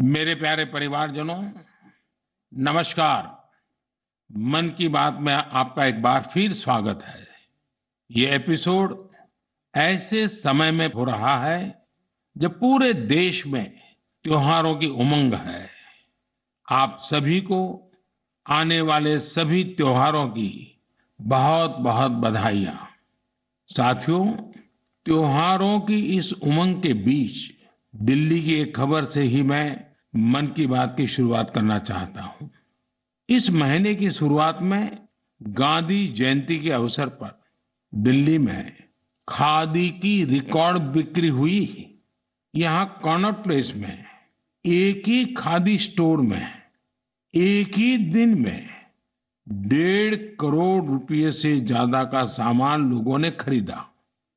मेरे प्यारे परिवारजनों, नमस्कार। मन की बात में आपका एक बार फिर स्वागत है। ये एपिसोड ऐसे समय में हो रहा है जब पूरे देश में त्योहारों की उमंग है। आप सभी को आने वाले सभी त्योहारों की बहुत बहुत बधाइयां। साथियों, त्योहारों की इस उमंग के बीच दिल्ली की एक खबर से ही मैं मन की बात की शुरुआत करना चाहता हूं। इस महीने की शुरुआत में गांधी जयंती के अवसर पर दिल्ली में खादी की रिकॉर्ड बिक्री हुई। यहां कनॉट प्लेस में एक ही खादी स्टोर में एक ही दिन में 1.5 करोड़ रुपए से ज्यादा का सामान लोगों ने खरीदा।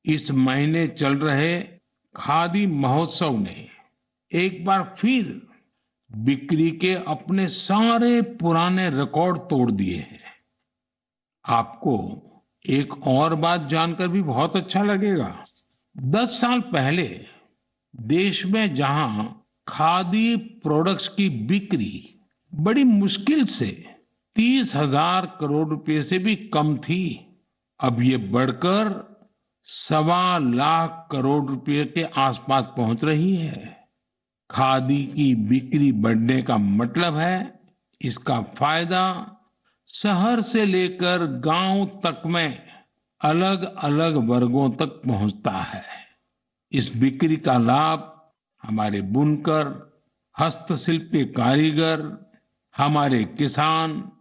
इस महीने चल रहे खादी महोत्सव ने एक बार फिर बिक्री के अपने सारे पुराने रिकॉर्ड तोड़ दिए हैं। आपको एक और बात जानकर भी बहुत अच्छा लगेगा। 10 साल पहले देश में जहां खादी प्रोडक्ट्स की बिक्री बड़ी मुश्किल से 30,000 करोड़ रुपए से भी कम थी, अब ये बढ़कर 1.25 करोड़ रुपए के आसपास पहुंच रही है। खादी की बिक्री बढ़ने का मतलब है इसका फायदा शहर से लेकर गांव तक में अलग अलग वर्गों तक पहुंचता है। इस बिक्री का लाभ हमारे बुनकर, हस्तशिल्प के कारीगर, हमारे किसान,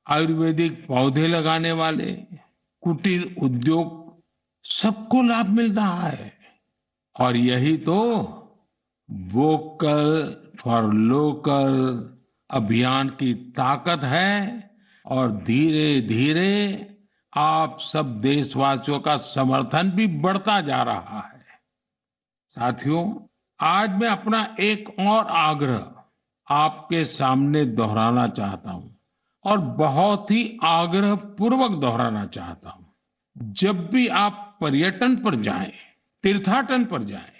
आयुर्वेदिक पौधे लगाने वाले, कुटीर उद्योग सबको लाभ मिल रहा है। और यही तो वोकल फॉर लोकल अभियान की ताकत है और धीरे धीरे आप सब देशवासियों का समर्थन भी बढ़ता जा रहा है। साथियों, आज मैं अपना एक और आग्रह आपके सामने दोहराना चाहता हूं और बहुत ही आग्रह पूर्वक दोहराना चाहता हूं। जब भी आप पर्यटन पर जाएं, तीर्थाटन पर जाएं,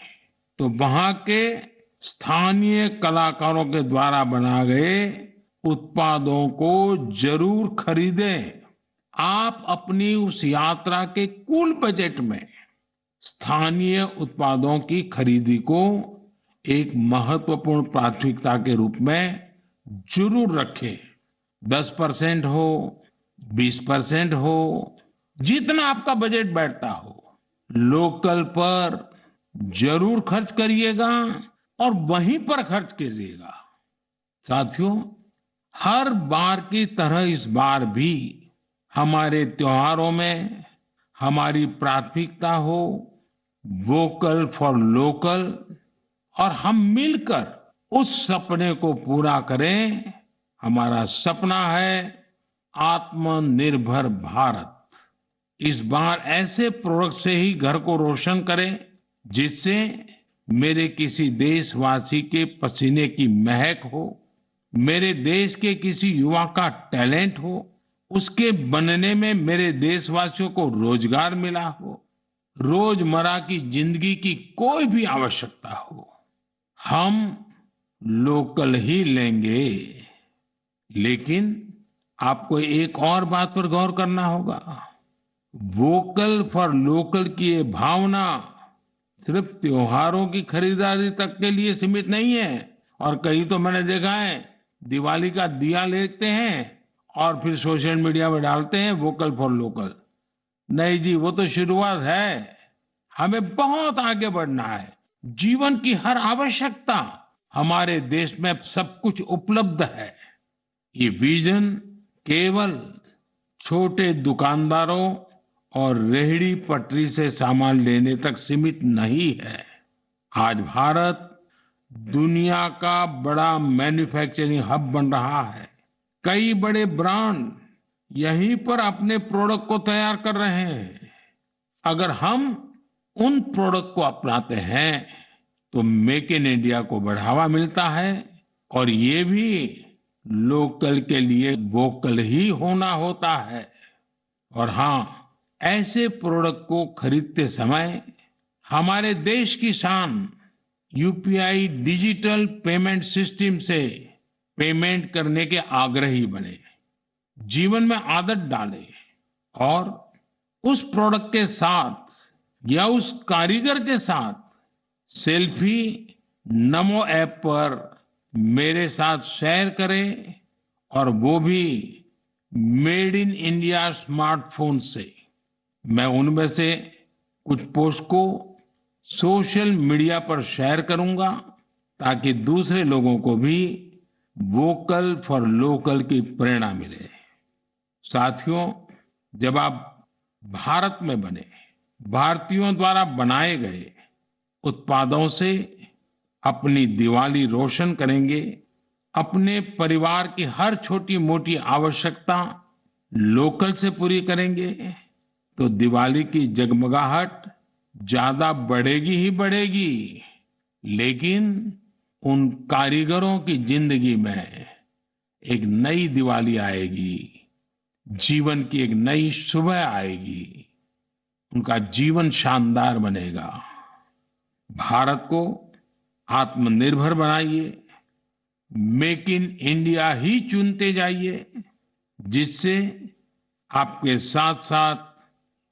तो वहां के स्थानीय कलाकारों के द्वारा बनाए गए उत्पादों को जरूर खरीदें। आप अपनी उस यात्रा के कुल बजट में स्थानीय उत्पादों की खरीदी को एक महत्वपूर्ण प्राथमिकता के रूप में जरूर रखें। 10% हो, 20% हो, जितना आपका बजट बैठता हो, लोकल पर जरूर खर्च करिएगा और वहीं पर खर्च कीजिएगा। साथियों, हर बार की तरह इस बार भी हमारे त्योहारों में हमारी प्राथमिकता हो वोकल फॉर लोकल और हम मिलकर उस सपने को पूरा करें। हमारा सपना है आत्मनिर्भर भारत। इस बार ऐसे प्रोडक्ट से ही घर को रोशन करें जिससे मेरे किसी देशवासी के पसीने की महक हो, मेरे देश के किसी युवा का टैलेंट हो, उसके बनने में मेरे देशवासियों को रोजगार मिला हो, रोजमर्रा की जिंदगी की कोई भी आवश्यकता हो, हम लोकल ही लेंगे। लेकिन आपको एक और बात पर गौर करना होगा। वोकल फॉर लोकल की ये भावना सिर्फ त्योहारों की खरीदारी तक के लिए सीमित नहीं है। और कहीं तो मैंने देखा है दिवाली का दिया लेते हैं और फिर सोशल मीडिया में डालते हैं वोकल फॉर लोकल। नहीं जी, वो तो शुरुआत है। हमें बहुत आगे बढ़ना है। जीवन की हर आवश्यकता हमारे देश में सब कुछ उपलब्ध है। ये विजन केवल छोटे दुकानदारों और रेहड़ी पटरी से सामान लेने तक सीमित नहीं है। आज भारत दुनिया का बड़ा मैन्युफैक्चरिंग हब बन रहा है। कई बड़े ब्रांड यहीं पर अपने प्रोडक्ट को तैयार कर रहे हैं। अगर हम उन प्रोडक्ट को अपनाते हैं तो मेक इन इंडिया को बढ़ावा मिलता है और ये भी लोकल के लिए वोकल ही होना होता है। और हाँ, ऐसे प्रोडक्ट को खरीदते समय हमारे देश की शान यूपीआई डिजिटल पेमेंट सिस्टम से पेमेंट करने के आग्रही बने, जीवन में आदत डालें और उस प्रोडक्ट के साथ या उस कारीगर के साथ सेल्फी नमो ऐप पर मेरे साथ शेयर करें और वो भी मेड इन इंडिया स्मार्टफोन से। मैं उनमें से कुछ पोस्ट को सोशल मीडिया पर शेयर करूंगा ताकि दूसरे लोगों को भी वोकल फॉर लोकल की प्रेरणा मिले। साथियों, जब आप भारत में बने, भारतीयों द्वारा बनाए गए उत्पादों से अपनी दिवाली रोशन करेंगे, अपने परिवार की हर छोटी मोटी आवश्यकता लोकल से पूरी करेंगे, तो दिवाली की जगमगाहट ज्यादा बढ़ेगी ही बढ़ेगी, लेकिन उन कारीगरों की जिंदगी में एक नई दिवाली आएगी, जीवन की एक नई सुबह आएगी, उनका जीवन शानदार बनेगा। भारत को आत्मनिर्भर बनाइए, मेक इन इंडिया ही चुनते जाइए, जिससे आपके साथ साथ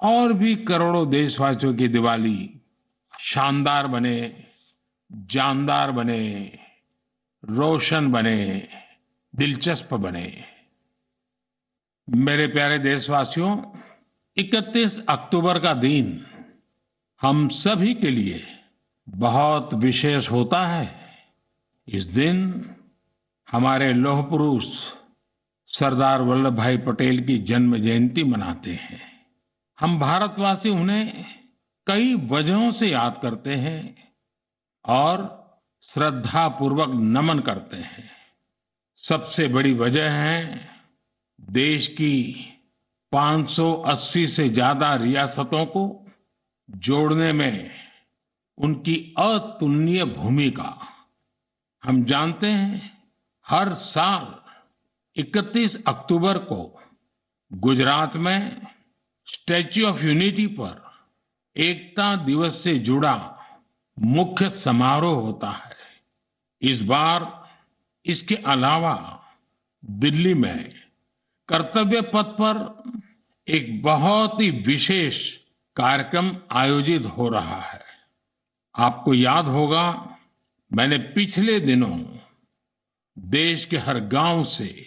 और भी करोड़ों देशवासियों की दिवाली शानदार बने, जानदार बने, रोशन बने, दिलचस्प बने। मेरे प्यारे देशवासियों, 31 अक्टूबर का दिन हम सभी के लिए बहुत विशेष होता है। इस दिन हमारे लौह पुरुष सरदार वल्लभ भाई पटेल की जन्म जयंती मनाते हैं। हम भारतवासी उन्हें कई वजहों से याद करते हैं और श्रद्धा पूर्वक नमन करते हैं। सबसे बड़ी वजह है देश की 580 से ज्यादा रियासतों को जोड़ने में उनकी अतुलनीय भूमिका। हम जानते हैं, हर साल 31 अक्टूबर को गुजरात में स्टैच्यू ऑफ यूनिटी पर एकता दिवस से जुड़ा मुख्य समारोह होता है। इस बार इसके अलावा दिल्ली में कर्तव्य पथ पर एक बहुत ही विशेष कार्यक्रम आयोजित हो रहा है। आपको याद होगा, मैंने पिछले दिनों देश के हर गांव से,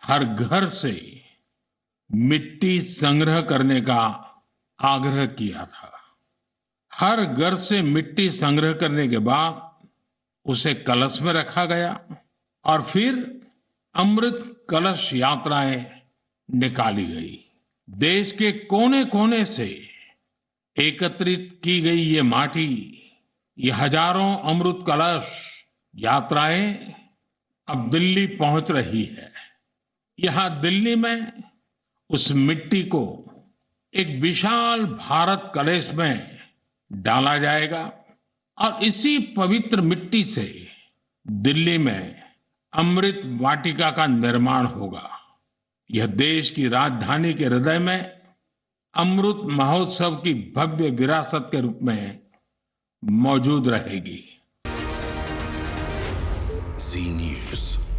हर घर से मिट्टी संग्रह करने का आग्रह किया था। हर घर से मिट्टी संग्रह करने के बाद उसे कलश में रखा गया और फिर अमृत कलश यात्राएं निकाली गई। देश के कोने कोने से एकत्रित की गई ये माटी, ये हजारों अमृत कलश यात्राएं अब दिल्ली पहुंच रही है। यहां दिल्ली में उस मिट्टी को एक विशाल भारत कलश में डाला जाएगा और इसी पवित्र मिट्टी से दिल्ली में अमृत वाटिका का निर्माण होगा। यह देश की राजधानी के हृदय में अमृत महोत्सव की भव्य विरासत के रूप में मौजूद रहेगी। जी न्यूज़।